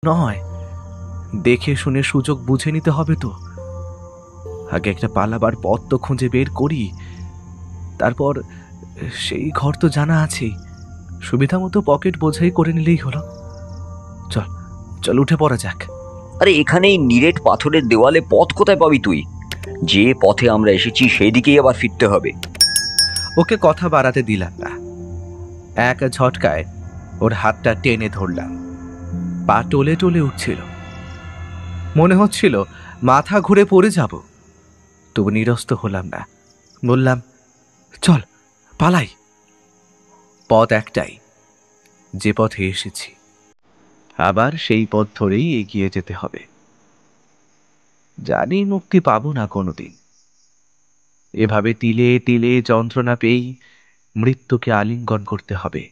নয়, দেখে শুনে সুযোগ বুঝে নিতে হবে তো। আগে একটা পালাবার পথ তো খুঁজে বের করি, তারপর সেই ঘর তো জানা আছেই, সুবিধা মতো পকেট বোঝাই করে নিলেই হলো। চল চল, উঠে পড়া যাক। আরে এখানেই নিরেট পাথরের দেওয়ালে পথ কোথায় পাবি তুই? যে পথে আমরা এসেছি সেই দিকেই আবার ফিরতে হবে। ওকে কথা বাড়াতে দিলাম না, এক ঝটকায় ওর হাতটা টেনে ধরলাম। পা টলে টলে উঠছিল, মনে হচ্ছিল মাথা ঘুরে পড়ে যাব, তবু নিরস্ত হলাম না। বললাম, চল পালাই। পথ একটাই, যে পথে এসেছি, আবার সেই পথ ধরেই এগিয়ে যেতে হবে। জানি মুক্তি পাবো না কোনোদিন, এভাবে তিলে তিলে যন্ত্রণা পেয়েই মৃত্যুকে আলিঙ্গন করতে হবে।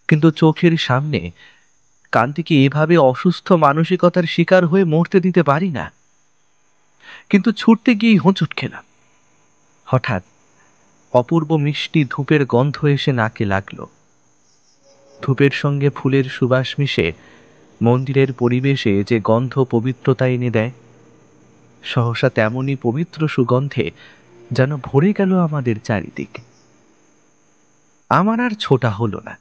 কিন্তু চোখের সামনে কান্তিকে এভাবে অসুস্থ মানসিকতার শিকার হয়ে মরতে দিতে পারি না। কিন্তু ছুটতে গিয়েই হোঁচট খেলাম। হঠাৎ অপূর্ব মিষ্টি ধূপের গন্ধ এসে নাকে লাগলো। ধূপের সঙ্গে ফুলের সুবাস মিশে মন্দিরের পরিবেশে যে গন্ধ পবিত্রতা এনে দেয়, সহসা তেমনই পবিত্র সুগন্ধে যেন ভরে গেল আমাদের চারিদিক। আমার আর ছোটা হলো না।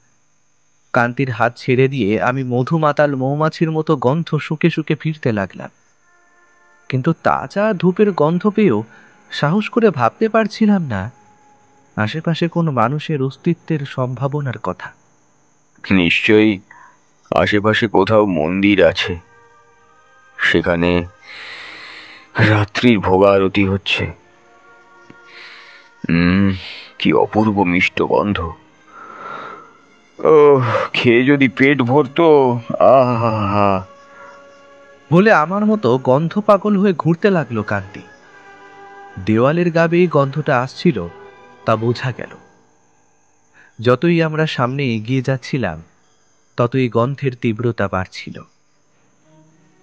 কান্তির হাত ছেড়ে দিয়ে আমি মধুমাতাল মৌমাছির মতো গন্ধ শুকে শুকে ফিরতে লাগলাম। কিন্তু তাজা ধূপের গন্ধ পেয়েও সাহস করে ভাবতে পারছিলাম না আশেপাশে কোনো মানুষের অস্তিত্বের সম্ভাবনার কথা। নিশ্চয়ই আশেপাশে কোথাও মন্দির আছে, সেখানে রাত্রির ভোগা আরতি হচ্ছে। কি অপূর্ব মিষ্ট গন্ধ! ও, খেয়ে যদি পেট ভরতো! আহা! বলে আমার মতো গন্ধ পাগল হয়ে ঘুরতে লাগলো কান্তি। দেওয়ালের গা বেয়ে গন্ধটা আসছিল তা বোঝা গেল। যতই আমরা সামনে এগিয়ে যাচ্ছিলাম, ততই গন্ধের তীব্রতা বাড়ছিল।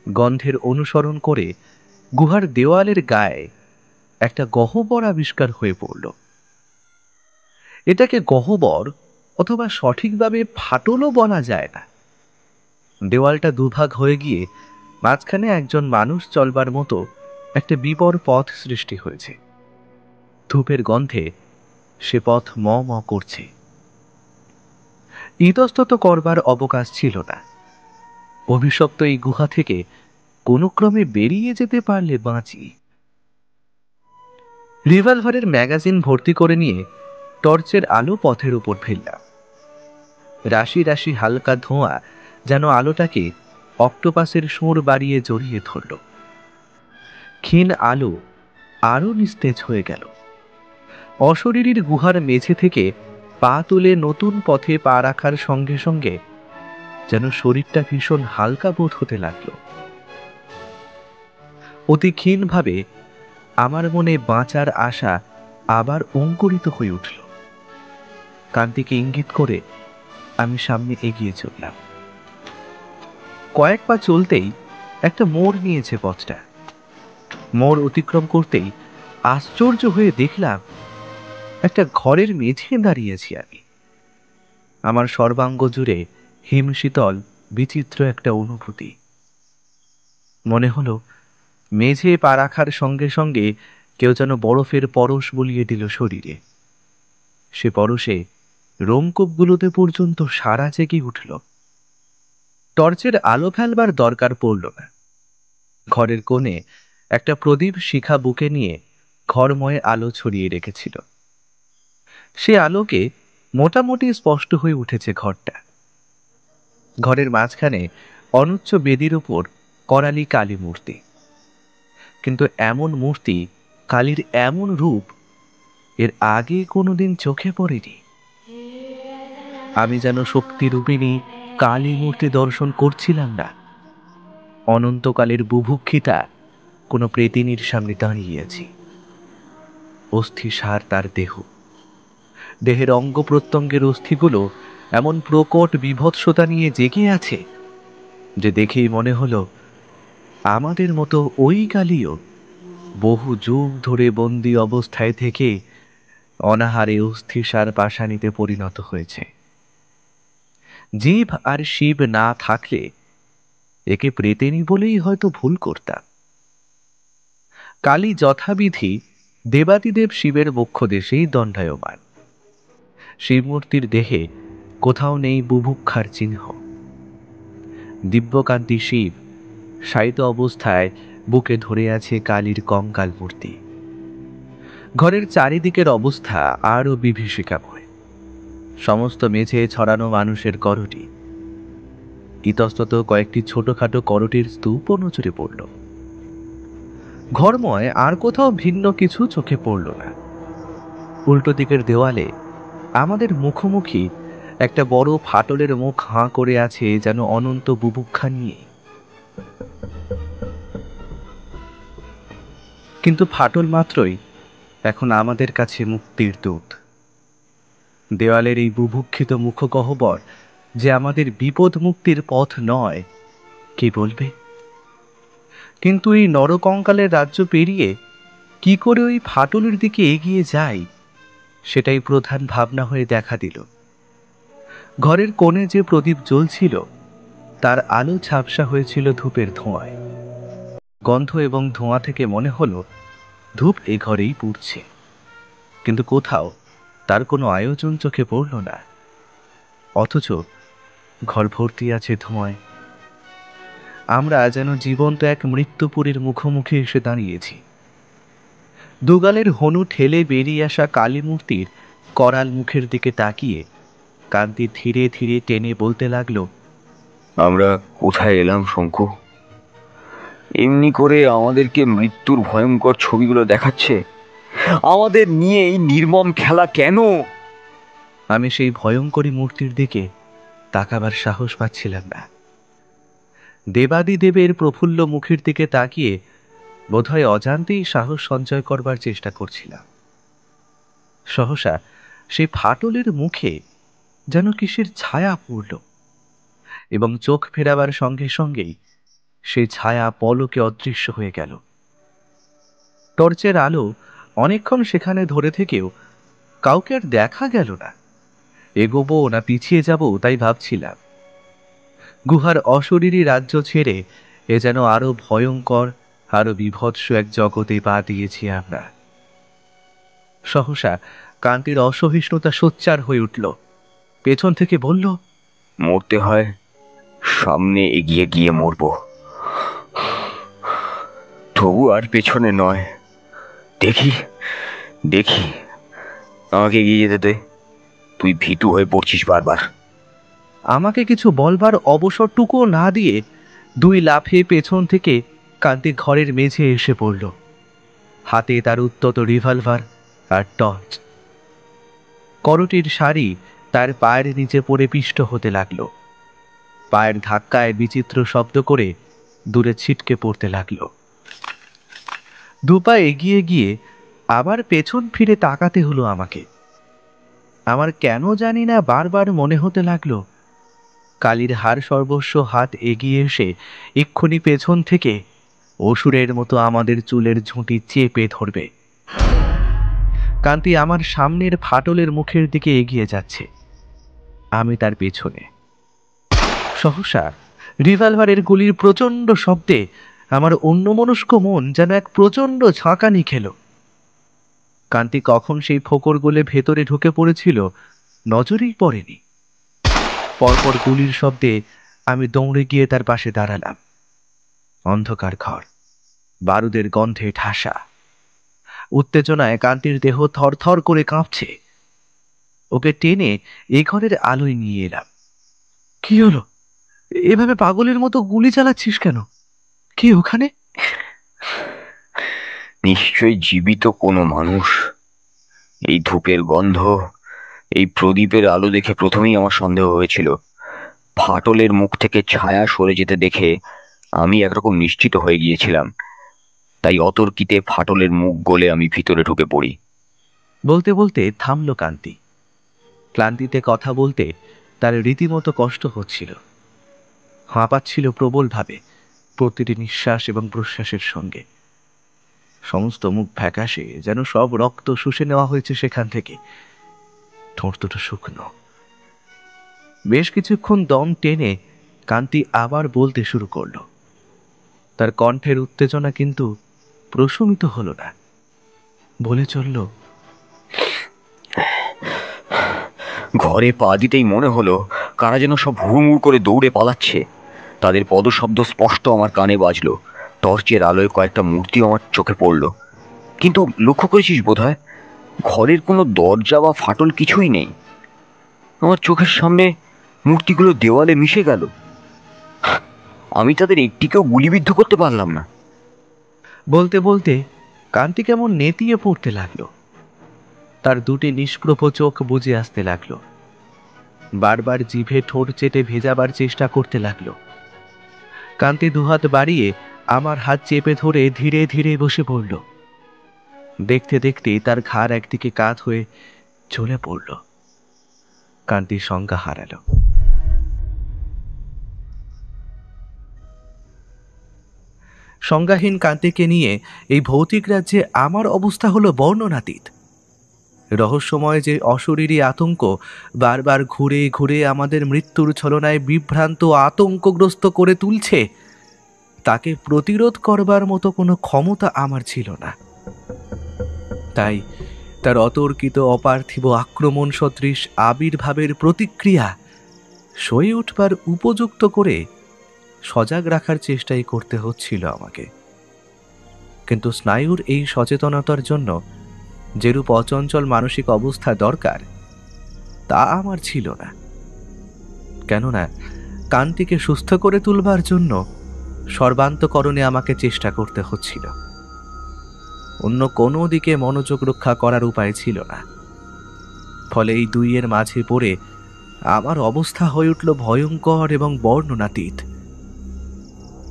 গন্ধের অনুসরণ করে গুহার দেওয়ালের গায়ে একটা গহ্বর আবিষ্কার হয়ে পড়ল। এটাকে গহ্বর অথবা সঠিকভাবে ফাটলও বলা যায় না। দেওয়ালটা দুভাগ হয়ে গিয়ে মাঝখানে একজন মানুষ চলবার মতো একটা বিবর পথ সৃষ্টি হয়েছে। ধূপের গন্ধে সে পথ ম ম করছে। ইতস্তত করবার অবকাশ ছিল না। অভিশপ্ত এই গুহা থেকে কোনো ক্রমে বেরিয়ে যেতে পারলে বাঁচি। রিভলভারের ম্যাগাজিন ভর্তি করে নিয়ে টর্চের আলো পথের উপর ফেললাম। রাশি রাশি হালকা ধোঁয়া যেন আলোটাকে অক্টোপাসের সুর বাড়িয়ে জড়িয়ে ধরল। ক্ষীণ আলো আরো নিস্তেজ হয়ে গেল। অশরীরীর গুহার মেঝে থেকে পা তুলে নতুন পথে পা রাখার সঙ্গে সঙ্গে যেন শরীরটা ভীষণ হালকা বোধ হতে লাগলো। অতি ক্ষীণভাবে আমার মনে বাঁচার আশা আবার অঙ্কুরিত হয়ে উঠল। কান্তিকে ইঙ্গিত করে আমি সামনে এগিয়ে চললাম। কয়েক পা চলতেই একটা মোড় নিয়েছে পথটা। মোড় অতিক্রম করতেই আশ্চর্য হয়ে দেখলাম একটা ঘরের মেঝে দাঁড়িয়েছি আমি। আমার সর্বাঙ্গ জুড়ে হিমশীতল বিচিত্র একটা অনুভূতি। মনে হলো মেঝে পা রাখার সঙ্গে সঙ্গে কেউ যেন বরফের পরশ বলিয়ে দিল শরীরে। সে পরশে রোমকূপগুলোতে পর্যন্ত সারা জেগে উঠল। টর্চের আলো ফেলবার দরকার পড়ল না। ঘরের কোণে একটা প্রদীপ শিখা বুকে নিয়ে ঘরময় আলো ছড়িয়ে রেখেছিল। সে আলোকে মোটামুটি স্পষ্ট হয়ে উঠেছে ঘরটা। ঘরের মাঝখানে অনুচ্চ বেদির উপর করালি কালী মূর্তি। কিন্তু এমন মূর্তি, কালীর এমন রূপ এর আগে কোনোদিন চোখে পড়েনি। আমি যেন শক্তিরূপিণী কালী মূর্তি দর্শন করছিলাম না, অনন্তকালের বুভুক্ষিতা কোনো প্রেতিনীর সামনে দাঁড়িয়ে আছি। অস্থি সার তার দেহ, দেহের অঙ্গ প্রত্যঙ্গের অস্থিগুলো এমন প্রকট বিভৎসতা নিয়ে জেগে আছে যে দেখেই মনে হলো আমাদের মতো ওই কালীও বহু যুগ ধরে বন্দি অবস্থায় থেকে অনাহারে অস্থিসার পাষাণীতে পরিণত হয়েছে। জীব আর শিব না থাকলে একে প্রেতেনি বলেই হয়তো ভুল করতাম। কালী যথাবিধি দেবাদিদেব শিবের বক্ষ দেশেই দণ্ডায়মান। শিবমূর্তির দেহে কোথাও নেই বুভুক্ষার চিহ্ন। দিব্যকান্তি শিব শায়িত অবস্থায় বুকে ধরে আছে কালীর কঙ্কাল মূর্তি। ঘরের চারিদিকের অবস্থা আরও বিভীষিকাময়। সমস্ত মেঝে ছড়ানো মানুষের করটি। ইতস্তত কয়েকটি ছোটখাটো করটির স্তূপও নজরে পড়ল। ঘরময় আর কোথাও ভিন্ন কিছু চোখে পড়ল না। উল্টো দিকের দেওয়ালে আমাদের মুখোমুখি একটা বড় ফাটলের মুখ হাঁ করে আছে, যেন অনন্ত বুভুক্ষা নিয়ে। কিন্তু ফাটল মাত্রই এখন আমাদের কাছে মুক্তির দূত। দেওয়ালের এই বুভুক্ষিত মুখগহ্বর যে আমাদের বিপদ মুক্তির পথ নয়, কে বলবে? কিন্তু এই নরকঙ্কালের রাজ্য পেরিয়ে কি করে ওই ফাটলের দিকে এগিয়ে যাই, সেটাই প্রধান ভাবনা হয়ে দেখা দিল। ঘরের কোণে যে প্রদীপ জ্বলছিল, তার আলো ঝাপসা হয়েছিল ধূপের ধোঁয়ায়। গন্ধ এবং ধোঁয়া থেকে মনে হলো ধূপ এ ঘরেই পুড়ছে, কিন্তু কোথাও তার কোনো আয়োজন চোখে পড়ল না। অথচ ঘর ভর্তি আছে ধোঁয়ায়। আমরা যেন জীবন্ত এক মৃত্যুপুরীর মুখোমুখি এসে দাঁড়িয়েছি। দুগালের হনু ঠেলে বেরিয়ে আসা কালী মূর্তির করাল মুখের দিকে তাকিয়ে কান্তি ধীরে ধীরে টেনে বলতে লাগলো, আমরা কোথায় এলাম শঙ্কু? এমনি করে আমাদেরকে মৃত্যুর ভয়ঙ্কর ছবিগুলো দেখাচ্ছে। আমাদের নিয়ে এই নির্মম খেলা কেন? আমি সেই ভয়ঙ্করী মূর্তির দিকে তাকাবার সাহস পাচ্ছিলাম না। দেবাদিদেবের প্রফুল্ল মুখের দিকে তাকিয়ে বোধহয় অজান্তেই সাহস সঞ্চয় করবার চেষ্টা করছিলাম। সহসা সেই ফাটলের মুখে যেন কিসের ছায়া পড়ল, এবং চোখ ফেরাবার সঙ্গে সঙ্গেই সেই ছায়া পলকে অদৃশ্য হয়ে গেল। টর্চের আলো অনেকক্ষণ সেখানে ধরে থেকেও কাউকে আর দেখা গেল না। এগোবো না পিছিয়ে যাব তাই ভাবছিলাম। গুহার অশরীরী রাজ্য ছেড়ে এ যেন আরো ভয়ঙ্কর, আরো বিভৎস এক জগতে পা দিয়েছি আমরা। সহসা কান্তির অসহিষ্ণুতা সোচ্চার হয়ে উঠল। পেছন থেকে বলল, মরতে হয় সামনে এগিয়ে গিয়ে মরব, তবু আর পেছনে নয়। দেখি দেখি, আমাকে এগিয়ে যেতে দে। তুই ভীতু হয়ে পড়ছিস বারবার। আমাকে কিছু বলবার অবসরটুকুও না দিয়ে দুই লাফে পেছন থেকে কান্তি ঘরের মেঝে এসে পড়ল। হাতে তার উত্তত রিভলভার আর টর্চ। করটির শাড়ি তার পায়ের নিচে পড়ে পিষ্ট হতে লাগলো। পায়ের ধাক্কায় বিচিত্র শব্দ করে দূরে ছিটকে পড়তে লাগলো। দুপা এগিয়ে গিয়ে আবার পেছন ফিরে তাকাতে হলো আমাকে। আমার কেন জানি না বারবার মনে হতে লাগলো কালীর হার সর্বস্ব হাত এগিয়ে এসে এক্ষুনি পেছন থেকে অসুরের মতো আমাদের চুলের ঝুঁটি চেপে ধরবে। কান্তি আমার সামনের ফাটলের মুখের দিকে এগিয়ে যাচ্ছে, আমি তার পেছনে। সহসা রিভলভারের গুলির প্রচণ্ড শব্দে আমার অন্যমনস্ক মন যেন এক প্রচণ্ড ঝাঁকানি খেল। কান্তি কখন সেই ফোকর গলে ভেতরে ঢুকে পড়েছিল নজরেই পড়েনি। পরপর গুলির শব্দে আমি দৌড়ে গিয়ে তার পাশে দাঁড়ালাম। অন্ধকার ঘর, বারুদের গন্ধে ঠাসা। উত্তেজনায় কান্তির দেহ থরথর করে কাঁপছে। ওকে টেনে এই ঘরের আলোয় নিয়ে এলাম। কি হলো? এভাবে পাগলের মতো গুলি চালাচ্ছিস কেন? কে ওখানে? নিশ্চয়ই জীবিত কোনো মানুষ। এই ধূপের গন্ধ, এই প্রদীপের আলো দেখে প্রথমেই আমার সন্দেহ হয়েছিল। ফাটলের মুখ থেকে ছায়া সরে যেতে দেখে আমি একরকম নিশ্চিত হয়ে গিয়েছিলাম। তাই অতর্কিতে ফাটলের মুখ গলে আমি ভিতরে ঢুকে পড়ি। বলতে বলতে থামল কান্তি। ক্লান্তিতে কথা বলতে তার রীতিমতো কষ্ট হচ্ছিল। হাঁপাচ্ছিল প্রবলভাবে প্রতিটি নিঃশ্বাস এবং প্রশ্বাসের সঙ্গে। সমস্ত মুখ ফ্যাকাশে, যেন সব রক্ত শুষে নেওয়া হয়েছে সেখান থেকে। ঠোঁট দুটো শুকনো। বেশ কিছুক্ষণ দম টেনে কান্তি আবার বলতে শুরু করলো। তার কণ্ঠের উত্তেজনা কিন্তু প্রশমিত হলো না। বলে চলল, ঘরে পা দিতেই মনে হলো কারা যেন সব হুড়মুড় করে দৌড়ে পালাচ্ছে। তাদের পদশব্দ স্পষ্ট আমার কানে বাজলো। টর্চের আলোয় কয়েকটা মূর্তি আমার চোখে পড়লো। কিন্তু লক্ষ্য করেছিস বোধহয়, ঘরের কোনো দরজা বা ফাটল কিছুই নেই। আমার চোখের সামনে মূর্তিগুলো দেওয়ালে মিশে গেল। আমি তাদের একটিকেও গুলিবিদ্ধ করতে পারলাম না। বলতে বলতে কান্তি কেমন নেতিয়ে পড়তে লাগলো। তার দুটি নিষ্প্রভ চোখ বুজে আসতে লাগলো। বারবার জিভে ঠোঁট চেটে ভেজাবার চেষ্টা করতে লাগলো। কান্তি দুহাত বাড়িয়ে আমার হাত চেপে ধরে ধীরে ধীরে বসে পড়ল। দেখতে দেখতে তার ঘাড় একদিকে কাত হয়ে চলে পড়ল। কান্তি সংজ্ঞা হারালো। সংজ্ঞাহীন কান্তিকে নিয়ে এই ভৌতিক রাজ্যে আমার অবস্থা হলো বর্ণনাতীত। রহস্যময় যে অশরীরী আতঙ্ক বারবার ঘুরে ঘুরে আমাদের মৃত্যুর ছলনায় বিভ্রান্ত আতঙ্কগ্রস্ত করে তুলছে, তাকে প্রতিরোধ করবার মতো কোনো ক্ষমতা আমার ছিল না। তাই তার অতর্কিত অপার্থিব আক্রমণ সদৃশ আবির্ভাবের প্রতিক্রিয়া সয়ে উঠবার উপযুক্ত করে সজাগ রাখার চেষ্টাই করতে হচ্ছিল আমাকে। কিন্তু স্নায়ুর এই সচেতনতার জন্য যেরূপ অচঞ্চল মানসিক অবস্থা দরকার তা আমার ছিল না। কেননা কান্তিকে সুস্থ করে তুলবার জন্য সর্বান্তকরণে আমাকে চেষ্টা করতে হচ্ছিল। অন্য কোনো দিকে মনোযোগ রক্ষা করার উপায় ছিল না। ফলে এই দুইয়ের মাঝে পড়ে আমার অবস্থা হয়ে উঠল ভয়ঙ্কর এবং বর্ণনাতীত।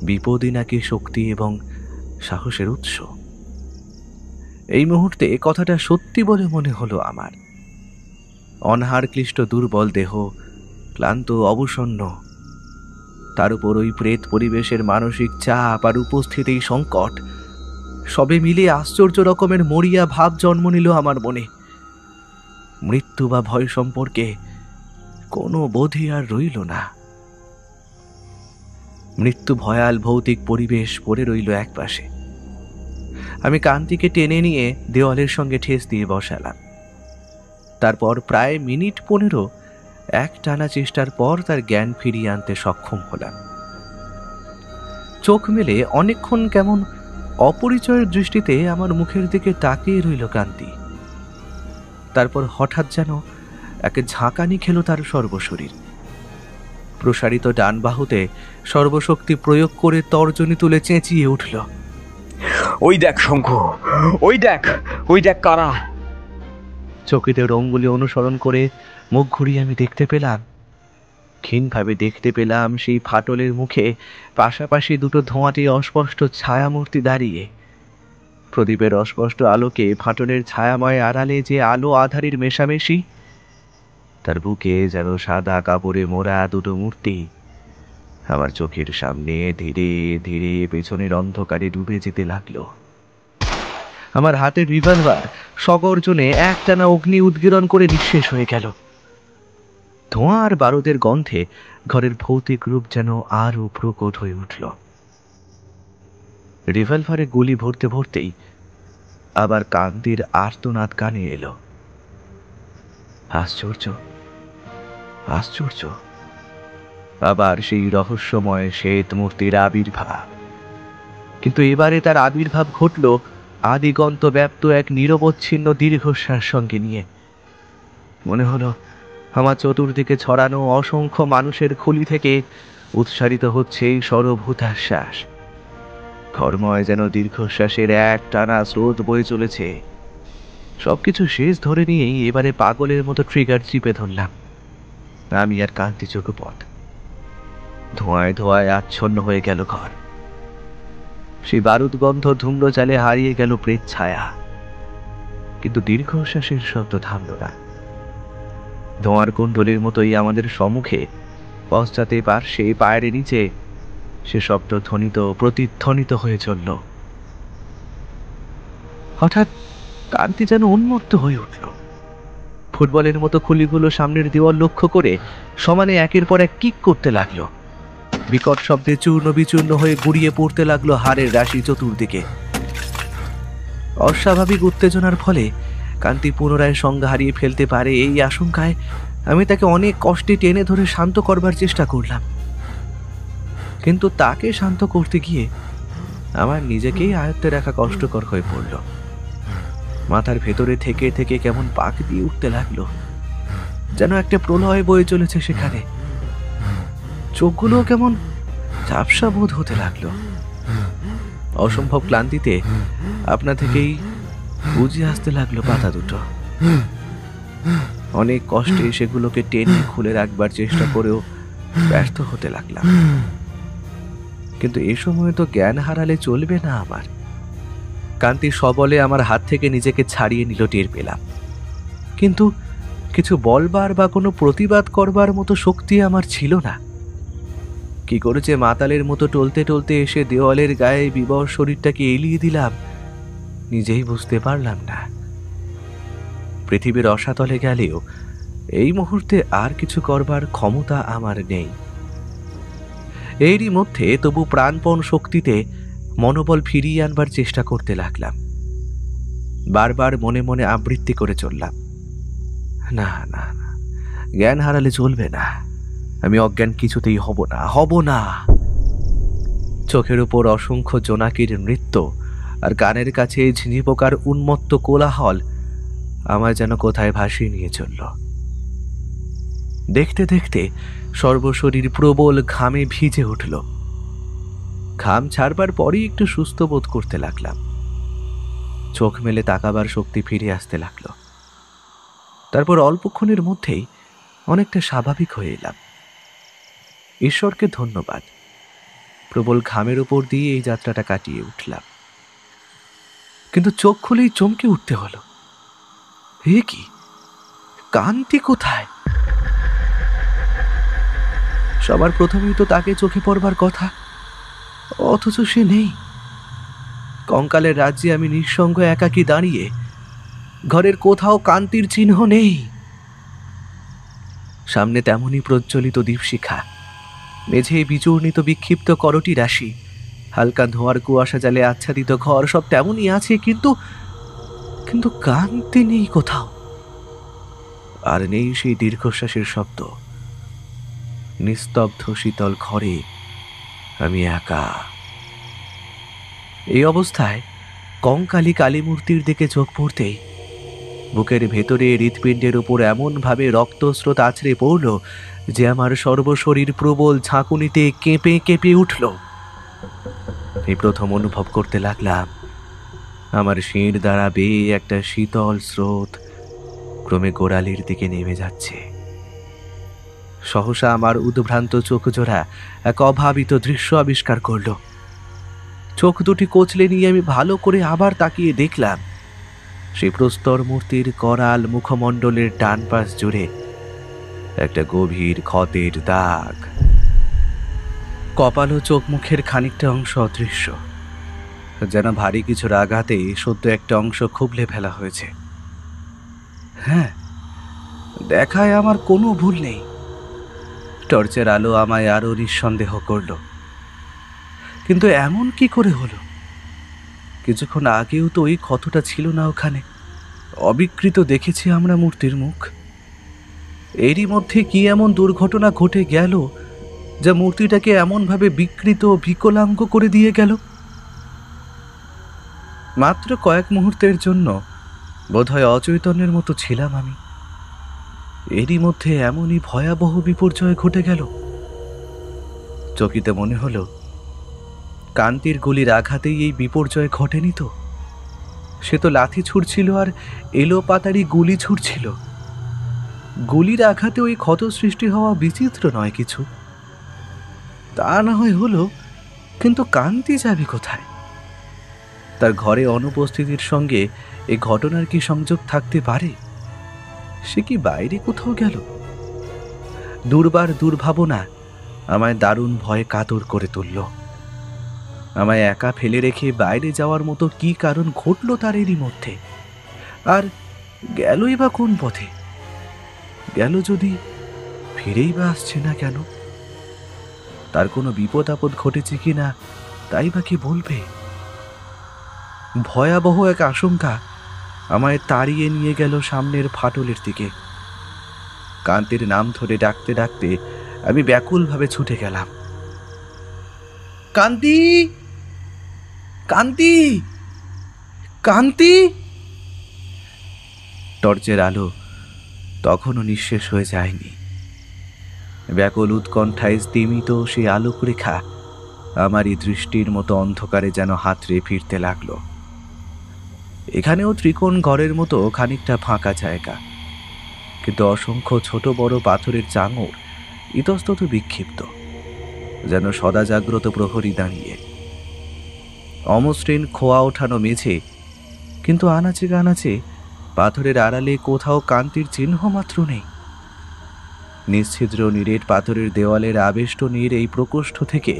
বিপদই নাকি শক্তি এবং সাহসের উৎস। এই মুহূর্তে কথাটা সত্যি বলে মনে হলো আমার। অনাহার ক্লিষ্ট দুর্বল দেহ, ক্লান্ত অবসন্ন, তার উপর ওই প্রেত পরিবেশের মানসিক চাপ আর উপস্থিত এই সংকট সবে মিলে আশ্চর্য রকমের মরিয়া ভাব জন্ম নিল আমার মনে। মৃত্যু বা ভয় সম্পর্কে কোনো বোধই আর রইল না। মৃত্যু ভয়াল ভৌতিক পরিবেশ পড়ে রইল একপাশে। আমি কান্তিকে টেনে নিয়ে দেওয়ালের সঙ্গে ঠেস দিয়ে বসালাম। তারপর প্রায় মিনিট 15 একটানা চেষ্টার পর তার জ্ঞান ফিরিয়ে আনতে সক্ষম হলাম। চোখ মেলে অনেকক্ষণ কেমন অপরিচয়ের দৃষ্টিতে আমার মুখের দিকে তাকিয়ে রইল কান্তি। তারপর হঠাৎ যেন এক ঝাঁকানি খেল তার সর্বশরীর। প্রসারিত ডান বাহুতে সর্বশক্তি প্রয়োগ করে তর্জনী তুলে চেঁচিয়ে উঠল, ওই দেখ শঙ্কু, ওই দেখ, ওই দেখ কারা। চকিতের অঙ্গুলি অনুসরণ করে মুখ ঘুরিয়ে আমি দেখতে পেলাম, ক্ষীণভাবে দেখতে পেলাম সেই ফাটলের মুখে পাশাপাশি দুটো ধোঁয়াটে অস্পষ্ট ছায়ামূর্তি দাঁড়িয়ে। প্রদীপের অস্পষ্ট আলোকে ফাটলের ছায়াময় আড়ালে যে আলো আধারের মেশামেশি, তার বুকে যেন সাদা কাপড়ে মোড়া দুটো মূর্তি আমার চোখের সামনে ধীরে ধীরে পেছনের অন্ধকারে ডুবে যেতে লাগলো। আমার হাতের রিভলভার সগর্জনে একটানা অগ্নি উদ্গীরণ করে নিঃশেষ হয়ে গেল। ধোঁয়া আর বারুদের গন্ধে ঘরের ভৌতিক রূপ যেন আরও প্রকট হয়ে উঠল। রিভলভারে গুলি ভরতে ভরতেই আবার কান্তির আর্তনাদ কানে এলো। আশ্চর্য, আশ্চর্য, আবার সেই রহস্যময় শ্বেত মূর্তির আবির্ভাব। কিন্তু এবারে তার আবির্ভাব ঘটল আদিগন্ত ব্যাপ্ত এক নিরবচ্ছিন্ন দীর্ঘশ্বাস সঙ্গে নিয়ে। মনে হলো আমার চতুর্দিকে ছড়ানো অসংখ্য মানুষের খুলি থেকে উৎসারিত হচ্ছে এই সরভূতাশ্বাস। ঘরময় যেন দীর্ঘশ্বাসের এক টানা স্রোত বয়ে চলেছে। সবকিছু শেষ ধরে নিয়েই এবারে পাগলের মতো ট্রিগার চিপে ধরলাম। আমি আর কান্তি চোখপথ। ধোঁয়ায় ধোঁয়ায় আচ্ছন্ন হয়ে গেল ঘর। সেই বারুদগন্ধ ধূম্র জালে হারিয়ে গেল প্রেত ছায়া। কিন্তু দীর্ঘশ্বাসের শব্দ থামল না। ধোঁয়ার কুণ্ডলীর মতোই আমাদের সম্মুখে, পশ্চাতে পার্শ্বে পায়ের নিচে সে শব্দ ধ্বনিত প্রতিধ্বনিত হয়ে চলল। হঠাৎ কান্তি যেন উন্মত্ত হয়ে উঠল। ফুটবলের মতো খুলিগুলো সামনের দেওয়াল লক্ষ্য করে সমানে একের পর এক কিক করতে লাগলো। বিকট শব্দে চূর্ণ বিচূর্ণ হয়ে গুড়িয়ে পড়তে লাগলো হাড়ের রাশি চতুর্দিকে। অস্বাভাবিক উত্তেজনার ফলে কান্তি পুনরায় সংজ্ঞা হারিয়ে ফেলতে পারে এই আশঙ্কায় আমি তাকে অনেক কষ্টে টেনে ধরে শান্ত করবার চেষ্টা করলাম, কিন্তু তাকে শান্ত করতে গিয়ে আমার নিজেকেই আয়ত্তে রাখা কষ্টকর হয়ে পড়ল। মাথার ভেতরে থেকে থেকে কেমন পাক দিয়ে উঠতে লাগলো, যেন একটা প্রলয় বয়ে চলেছে সেখানে। চোখগুলো কেমন ঝাপসা বোধ হতে লাগলো। অসম্ভব ক্লান্তিতে আপনা থেকেই বুঝে আসতে লাগলো পাতা দুটো। অনেক কষ্টে সেগুলোকে টেনে খুলে রাখবার চেষ্টা করেও ব্যর্থ হতে লাগলাম। কিন্তু এ সময় তো জ্ঞান হারালে চলবে না আমার। কান্তি সবলে আমার হাত থেকে নিজেকে ছাড়িয়ে নিল টের পেলাম, কিন্তু কিছু বলবার বা কোনো প্রতিবাদ করবার মতো শক্তি আমার ছিল না। কি করে যে মাতালের মতো টলতে টলতে এসে দেওয়ালের গায়ে বিবর শরীরটাকে এলিয়ে দিলাম নিজেই বুঝতে পারলাম না। পৃথিবীর রসাতলে গেলেও এই মুহূর্তে আর কিছু করবার ক্ষমতা আমার নেই। এরই মধ্যে তবু প্রাণপণ শক্তিতে মনোবল ফিরিয়ে আনবার চেষ্টা করতে লাগলাম। বারবার মনে মনে আবৃত্তি করে চললাম, না না না, জ্ঞান হারালে চলবে না, আমি অজ্ঞান কিছুতেই হব না। চোখের উপর অসংখ্য জোনাকির নৃত্য আর কানের কাছে ঝিঁঝি পোকার উন্মত্ত কোলাহল আমায় যেন কোথায় ভাসিয়ে নিয়ে চলল। দেখতে দেখতে সর্বশরীর প্রবল ঘামে ভিজে উঠল। ঘাম ছাড়বার পরই একটু সুস্থ বোধ করতে লাগলাম। চোখ মেলে তাকাবার শক্তি ফিরে আসতে লাগলো। তারপর অল্পক্ষণের মধ্যেই অনেকটা স্বাভাবিক হয়ে এলাম। ঈশ্বরকে ধন্যবাদ, প্রবল ঘামের উপর দিয়ে এই যাত্রাটা কাটিয়ে উঠলাম। কিন্তু চোখ খুলেই চমকে উঠতে হলো, এ কি, কান্তি কোথায়? সবার প্রথমেই তো তাকে চোখে পড়বার কথা, অথচ সে নেই। কঙ্কালের রাজ্যে আমি নিঃসঙ্গ একাকী দাঁড়িয়ে, ঘরের কোথাও কান্তির চিহ্ন নেই। সামনে তেমনই প্রজ্বলিত দীপশিখা, মেঝে বিচূর্ণিত বিক্ষিপ্ত করটি রাশি, হালকা ধোঁয়ার কুয়াশা জালে আচ্ছাদিত ঘর, সব তেমনই আছে, কিন্তু কিন্তু কান্তি নেই কোথাও। আর নেই সেই দীর্ঘশ্বাসের শব্দ। নিস্তব্ধ শীতল ঘরে আমি একা। এই অবস্থায় কঙ্কালী কালীমূর্তির দিকে চোখ পড়তেই বুকের ভেতরে হৃৎপিণ্ডের উপর এমনভাবে রক্তস্রোত আছড়ে পড়ল যে আমার সর্বশরীর প্রবল ঝাঁকুনিতে কেঁপে কেঁপে উঠল। এই প্রথম অনুভব করতে লাগলাম আমার শির দ্বারা বেয়ে একটা শীতল স্রোত ক্রমে গোড়ালির দিকে নেমে যাচ্ছে। সহসা আমার উদ্ভ্রান্ত চোখ জোড়া এক অভাবিত দৃশ্য আবিষ্কার করল। চোখ দুটি কচলে নিয়ে আমি ভালো করে আবার তাকিয়ে দেখলাম সেই প্রস্তর মূর্তির করাল মুখমণ্ডলের ডান পাশ জুড়ে একটা গভীর ক্ষতের দাগ। কপাল ও চোখ মুখের খানিকটা অংশ অদৃশ্য, যেন ভারী কিছুর আঘাতে সদ্য একটা অংশ খুবলে ফেলা হয়েছে। হ্যাঁ, দেখায় আমার কোনো ভুল নেই। টর্চের আলো আমায় আরো নিঃসন্দেহ করল, কিন্তু এমন কি করে হলো? কিছুক্ষণ আগেও তো ওই ক্ষতটা ছিল না ওখানে, অবিকৃত দেখেছি আমরা মূর্তির মুখ। এরই মধ্যে কি এমন দুর্ঘটনা ঘটে গেল যা মূর্তিটাকে এমনভাবে বিকৃত বিকলাঙ্গ করে দিয়ে গেল? মাত্র কয়েক মুহূর্তের জন্য বোধহয় অচৈতন্যের মতো ছিলাম আমি, এরই মধ্যে এমনই ভয়াবহ বিপর্যয় ঘটে গেল। চকিতে মনে হলো কান্তির গুলির আঘাতেই এই বিপর্যয় ঘটেনি তো। সে তো লাথি ছুড়ছিল আর এলো পাতাড়ি গুলি ছুড়ছিল। গুলির আঘাতে ওই ক্ষত সৃষ্টি হওয়া বিচিত্র নয় কিছু। তা না হয় হলো, কিন্তু কান্তি যাবে কোথায়? তার ঘরে অনুপস্থিতির সঙ্গে এই ঘটনার কি সংযোগ থাকতে পারে? সে কি বাইরে কোথাও গেল? দুর্বার দুর্ভাবনা আমায় দারুণ ভয়ে কাতর করে তুলল। আমায় একা ফেলে রেখে বাইরে যাওয়ার মতো কি কারণ ঘটল তার এরই মধ্যে? আর গেলই বা কোন পথে? গেল যদি, ফিরেই বা আসছে না কেন? তার কোনো বিপদ আপদ ঘটেছে কিনা তাই বা কে বলবে? ভয়াবহ এক আশঙ্কা আমায় তাড়িয়ে নিয়ে গেল সামনের ফাটলের দিকে। কান্তির নাম ধরে ডাকতে ডাকতে আমি ব্যাকুলভাবে ছুটে গেলাম। কান্তি, কান্তি, কান্তি! টর্চের আলো তখনও নিঃশেষ হয়ে যায়নি। ব্যাকুল উৎকণ্ঠায় স্তিমিত সেই আলোক রেখা আমারই দৃষ্টির মতো অন্ধকারে যেন হাতড়ে ফিরতে লাগলো। এখানেও ত্রিকোণ ঘরের মতো খানিকটা ফাঁকা জায়গা, কিন্তু অসংখ্য ছোট বড় পাথরের চাঙড় ইতস্তত বিক্ষিপ্ত, যেন সদা জাগ্রত প্রহরী দাঁড়িয়ে। অমসৃণ খোয়া ওঠানো মেঝে, কিন্তু আনাচে কানাচে পাথরের আড়ালে কোথাও কান্তির চিহ্ন মাত্র নেই। নিশ্ছিদ্র নিরেট পাথরের দেওয়ালের আবেষ্টনীর এই প্রকোষ্ঠ থেকে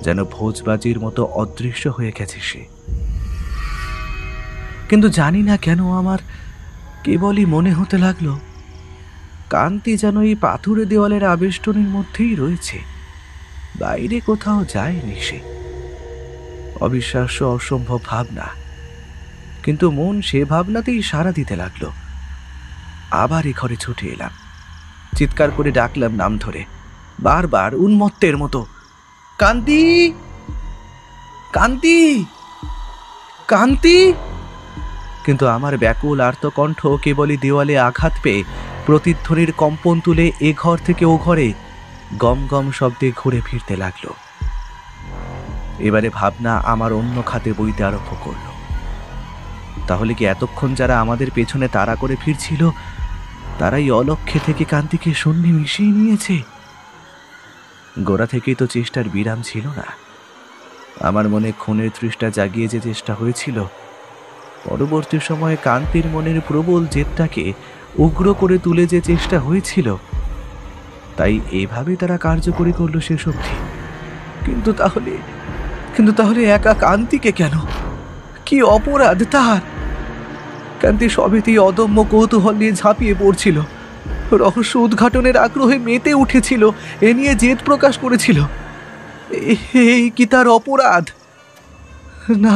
যেন ভোজবাজির মতো অদৃশ্য হয়ে গেছে সে। কিন্তু জানি না কেন আমার কেবলই মনে হতে লাগলো কান্তি যেন এই পাথুরে দেওয়ালের আবেষ্টনীর মধ্যেই রয়েছে, বাইরে কোথাও যায়নি সে। অবিশ্বাস্য অসম্ভব ভাবনা, কিন্তু মন সে ভাবনাতেই সাড়া দিতে লাগলো। আবার এ ঘরে ছুটে এলাম, চিৎকার করে ডাকলাম নাম ধরে, বারবার উন্মত্তের মতো, কান্তি, কান্তি, কান্তি! কিন্তু আমার ব্যাকুল আর্তকণ্ঠ কেবলই দেওয়ালে আঘাত পেয়ে প্রতিধ্বনির কম্পন তুলে এ ঘর থেকে ও ঘরে গম গম শব্দে ঘুরে ফিরতে লাগলো। এবারে ভাবনা আমার অন্য খাতে বইতে আরম্ভ করল। তাহলে কি এতক্ষণ যারা আমাদের পেছনে তাড়া করে ফিরছিল তারাই অলক্ষ্যে থেকে কান্তিকে শূন্যে মিশিয়ে নিয়েছে? গোড়া থেকেই তো চেষ্টার বিরাম ছিল না। আমার মনে খুনের তৃষ্ণা জাগিয়ে যে চেষ্টা হয়েছিল, পরবর্তী সময়ে কান্তির মনের প্রবল জেদটাকে উগ্র করে তুলে যে চেষ্টা হয়েছিল, তাই এভাবে তারা কার্যকরী করল শেষ অবধি। কিন্তু তাহলে একা কান্তিকে কেন? কি অপরাধ তার? কান্তি সবেতেই অদম্য কৌতূহল নিয়ে ঝাঁপিয়ে পড়ছিল, রহস্য উদ্ঘাটনের আগ্রহে মেতে উঠেছিল, এ নিয়ে জেদ প্রকাশ করেছিল। এই কি তার অপরাধ? না,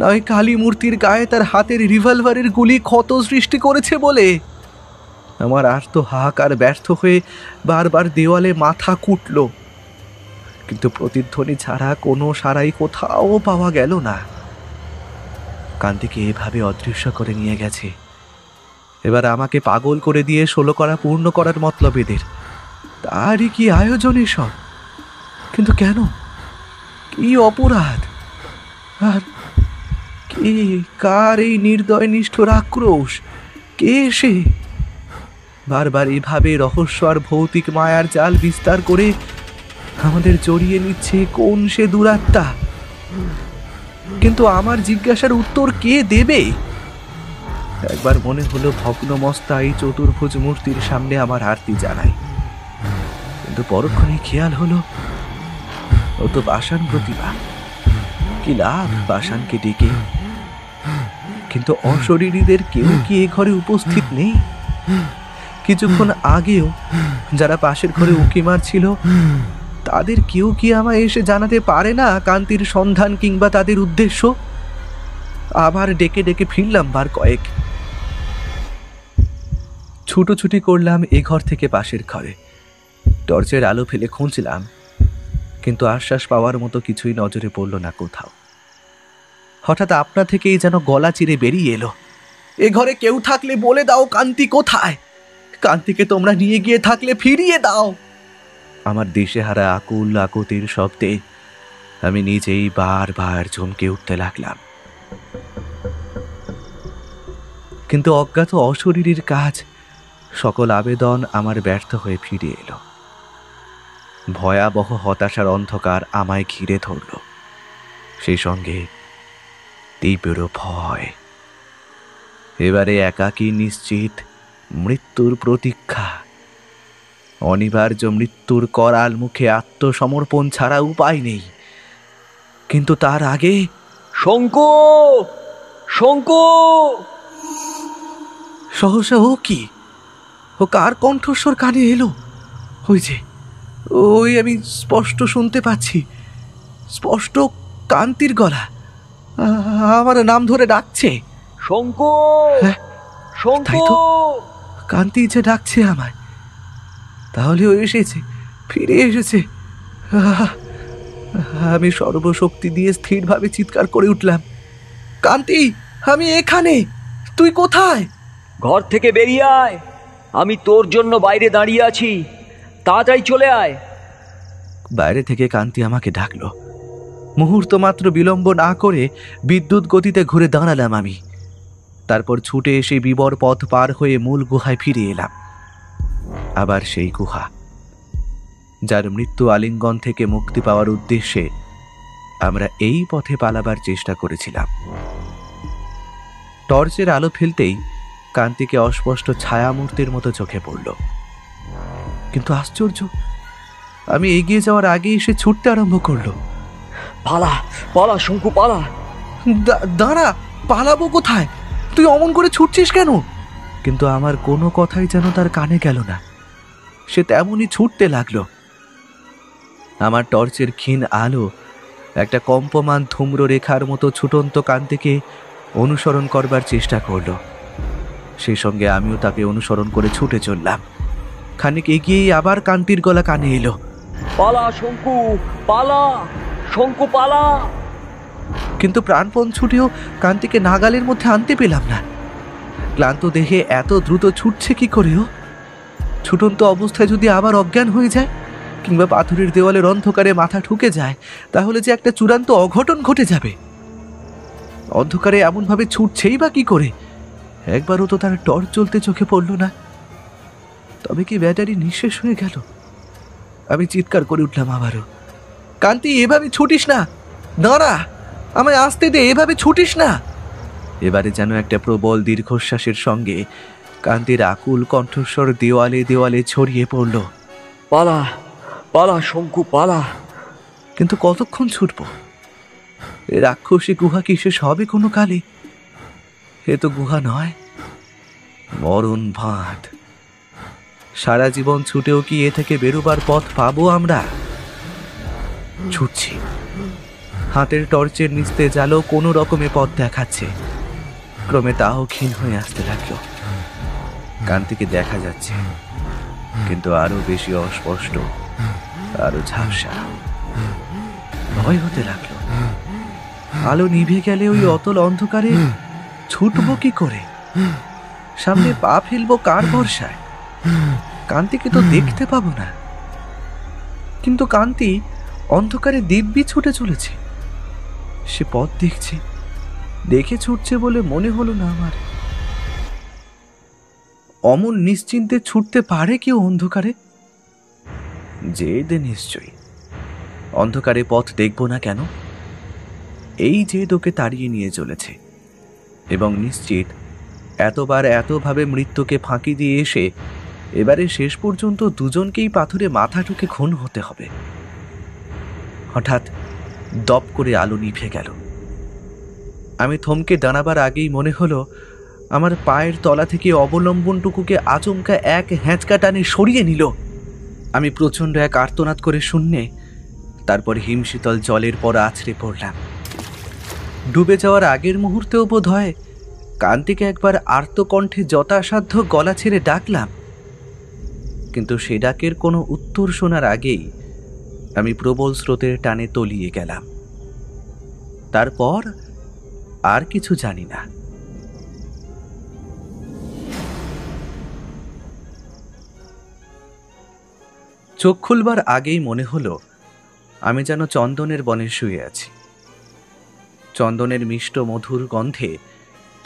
নয় কালী মূর্তির গায়ে তার হাতের রিভলভারের গুলি ক্ষত সৃষ্টি করেছে বলে? আমার আর্ত হাহাকার ব্যর্থ হয়ে বারবার দেওয়ালে মাথা কুটল, কিন্তু প্রতিধ্বনি ছাড়া কোনো সাড়াই কোথাও পাওয়া গেল না। কান্তিকে এভাবে অদৃশ্য করে নিয়ে গেছে, এবার আমাকে পাগল করে দিয়ে 16 করা পূর্ণ করার মতলব এদের। তারই কি আয়োজন এসব? কিন্তু কেন? কি অপরাধ? আর কে, কার এই নির্দয় নিষ্ঠুর আক্রোশ? কে সে? বারবার এভাবে রহস্য আর ভৌতিক মায়ার জাল বিস্তার করে আমাদের জড়িয়ে নিচ্ছে কোন সে দুরাত্মা? কিন্তু আমার জিজ্ঞাসার উত্তর কে দেবে? একবার মনে হলো ভগ্নমস্তা এই চতুর্ভুজ মূর্তির সামনে আমার আরতি জানাই, কিন্তু পরক্ষণে খেয়াল হলো ও তো পাষাণ প্রতিভা, কি লাভ পাষাণকে ডেকে? কিন্তু অশরীরীদের কেউ কি এ ঘরে উপস্থিত নেই? কিছুক্ষণ আগেও যারা পাশের ঘরে উঁকি মারছিল তাদের কেউ কি আমায় এসে জানাতে পারে না কান্তির সন্ধান কিংবা তাদের উদ্দেশ্য? আবার ডেকে ডেকে ফিরলাম বার কয়েক, ছুটোছুটি করলাম এ ঘর থেকে পাশের ঘরে, টর্চের আলো ফেলে খুঁজলাম, কিন্তু আশ্বাস পাওয়ার মতো কিছুই নজরে পড়ল না কোথাও। হঠাৎ আপনা থেকেই যেন গলা চিরে বেরিয়ে এলো, এ ঘরে কেউ থাকলে বলে দাও কান্তি কোথায়? কান্তিকে তোমরা নিয়ে গিয়ে থাকলে ফিরিয়ে দাও। আমার দিশেহারা আকুল আকুতির শব্দে আমি নিজেই বারবার চমকে উঠতে লাগলাম। কিন্তু অজ্ঞাত অশরীরীর কাজ সকল আবেদন আমার ব্যর্থ হয়ে ফিরে এলো। ভয়াবহ হতাশার অন্ধকার আমায় ঘিরে ধরল, সেই সঙ্গে তীব্র ভয়। এবারে একাকী নিশ্চিত মৃত্যুর প্রতীক্ষা, অনিবার্য মৃত্যুর করাল মুখে আত্মসমর্পণ ছাড়া উপায় নেই। কিন্তু তার আগে শঙ্কু, শঙ্কু! সহসা ও কি? ও কার কণ্ঠস্বর কানে এলো? ওই যে ওই আমি স্পষ্ট শুনতে পাচ্ছি, স্পষ্ট কান্তির গলা আমার নাম ধরে ডাকছে। শঙ্কু, হ্যাঁ, তাই শঙ্কু। তো, কান্তি যে ডাকছে আমায়। তাহলে ও এসেছে, ফিরে এসেছে। আহ! আমি সর্বশক্তি দিয়ে স্থিরভাবে চিৎকার করে উঠলাম, কান্তি, আমি এখানে, তুই কোথায়? ঘর থেকে বেরিয়ে আয়, আমি তোর জন্য বাইরে দাঁড়িয়ে আছি, তাড়াতাড়ি চলে আয়। বাইরে থেকে কান্তি আমাকে ডাকলো। মুহূর্ত মাত্র বিলম্ব না করে বিদ্যুৎ গতিতে ঘুরে দাঁড়ালাম আমি। তারপর ছুটে এসে বিবর পথ পার হয়ে মূল গুহায় ফিরে এলাম। আবার সেই গুহা, যার মৃত্যু আলিঙ্গন থেকে মুক্তি পাওয়ার উদ্দেশ্যে আমরা এই পথে পালাবার চেষ্টা করেছিলাম। টর্চের আলো ফেলতেই কান্তিকে অস্পষ্ট ছায়ামূর্তির মতো চোখে পড়ল। কিন্তু আশ্চর্য, আমি এগিয়ে যাওয়ার আগেই সে ছুটতে আরম্ভ করলো। পালা, পালা শঙ্কু, পালা। দাঁড়া, পালাবো কোথায়? তুই অমন করে ছুটছিস কেন? কিন্তু আমার কোনো কথাই যেন তার কানে গেল না। সে তেমনই ছুটতে লাগলো। আমার টর্চের ক্ষীণ আলো একটা কম্পমান ধূম্র রেখার মতো ছুটন্ত কান্তিকে অনুসরণ করবার চেষ্টা করলো। সেই সঙ্গে আমিও তাকে অনুসরণ করে ছুটে চললাম। খানিক এগিয়েই আবার কান্তির গলা কানে এলো, পালা শঙ্কু, পালা শঙ্কু, পালা। কিন্তু প্রাণপণ ছুটেও কান্তিকে নাগালের মধ্যে আনতে পেলাম না। ক্লান্ত দেহে এত দ্রুত ছুটছে কি করেও? ছুটন্ত অবস্থায় যদি আবার অজ্ঞান হয়ে যায়, কিংবা পাথরের দেওয়ালের অন্ধকারে মাথা ঠুকে যায়, তাহলে যে একটা চূড়ান্ত অঘটন ঘটে যাবে। অন্ধকারে এমনভাবে ছুটছেই বা কি করে? একবারও তো তার টর্চ জ্বলতে চোখে পড়ল না। তবে কি ব্যাটারি নিঃশেষ হয়ে গেল? আমি চিৎকার করে উঠলাম আবারও, কান্তি, এভাবে ছুটিস না, দাঁড়া, আমায় আসতে দে, এভাবে ছুটিস না। এবারে যেন একটা প্রবল দীর্ঘশ্বাসের সঙ্গে কান্তির আকুল কণ্ঠস্বর দেওয়ালে দেওয়ালে ছড়িয়ে পড়ল, পালা, পালা শঙ্কু, পালা। কিন্তু কতক্ষণ ছুটব? এ রাক্ষসী গুহা কি শেষ হবে কোনো কালে? এ তো গুহা নয়, মরণ ভাঁট। সারা জীবন ছুটেও কি এ থেকে বেরোবার পথ পাবো আমরা? ছুটছি, হাতের টর্চের নিস্তে জালো কোনো রকমে পথ দেখাচ্ছে। ক্রমে তাও ক্ষীণ হয়ে আসতে লাগলো। কান্তিকে দেখা যাচ্ছে, কিন্তু আরো বেশি অস্পষ্ট, আরো ঝাপসা। ভয় হতে লাগলো। আলো নিভে গেলে ওই অতল অন্ধকারে ছুটবো কি করে? সামনে পা ফেলবো কার ভরসায়? কান্তিকে তো দেখতে পাবো না। কিন্তু কান্তি অন্ধকারে দিব্যি ছুটে চলেছে। সে পথ দেখছে, দেখে ছুটছে বলে মনে হলো না আমার। অমন নিশ্চিন্তে ছুটতে পারে কেউ অন্ধকারে? জেদ নিশ্চয়ই। অন্ধকারে পথ দেখবো না কেন? এই জেদ ওকে তাড়িয়ে নিয়ে চলেছে, এবং নিশ্চিত এতবার এতভাবে মৃত্যুকে ফাঁকি দিয়ে এসে এবারে শেষ পর্যন্ত দুজনকেই পাথরে মাথা ঠুকে খুন হতে হবে। হঠাৎ দপ করে আলো নিভে গেল। আমি থমকে দাঁড়াবার আগেই মনে হলো আমার পায়ের তলা থেকে অবলম্বনটুকুকে আচমকা এক হ্যাঁচকা টানে সরিয়ে নিল। আমি প্রচণ্ড এক আর্তনাদ করে শূন্যে, তারপর হিমশীতল জলের পর আছড়ে পড়লাম। ডুবে যাওয়ার আগের মুহূর্তেও বোধ হয় কান্তিকে একবার আর্তকণ্ঠে যথাসাধ্য গলা ছেড়ে ডাকলাম, কিন্তু সে ডাকের কোনো উত্তর শোনার আগেই আমি প্রবল স্রোতের টানে তলিয়ে গেলাম। তারপর আর কিছু জানি না। চোখ খুলবার আগেই মনে হলো আমি যেন চন্দনের বনে শুয়ে আছি। চন্দনের মিষ্ট মধুর গন্ধে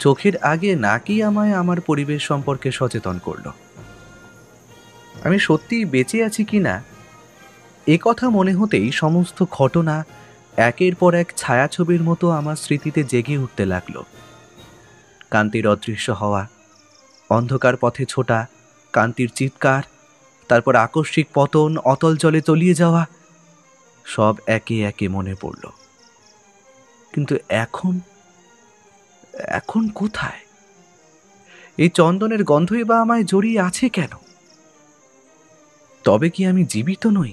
চোখের আগে নাকি আমায় আমার পরিবেশ সম্পর্কে সচেতন করলো। আমি সত্যিই বেঁচে আছি কিনা এ কথা মনে হতেই সমস্ত ঘটনা একের পর এক ছায়াছবির মতো আমার স্মৃতিতে জেগে উঠতে লাগলো। কান্তির অদৃশ্য হওয়া, অন্ধকার পথে ছোটা, কান্তির চিৎকার, তারপর আকস্মিক পতন, অতল জলে তলিয়ে যাওয়া, সব একে একে মনে পড়ল। কিন্তু এখন এখন কোথায়? এই চন্দনের গন্ধই বা আমায় জড়িয়ে আছে কেন? তবে কি আমি জীবিত নই?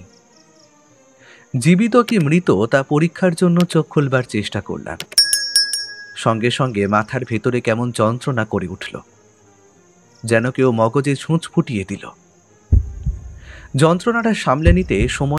জীবিত কি মৃত তা পরীক্ষার জন্য চোখ খুলবার চেষ্টা করলাম। সঙ্গে সঙ্গে মাথার ভেতরে কেমন যন্ত্রণা করে উঠল, যেন কেউ মগজে ছুঁচ ফুটিয়ে দিল। যন্ত্রণাটা সামলে নিতে সময়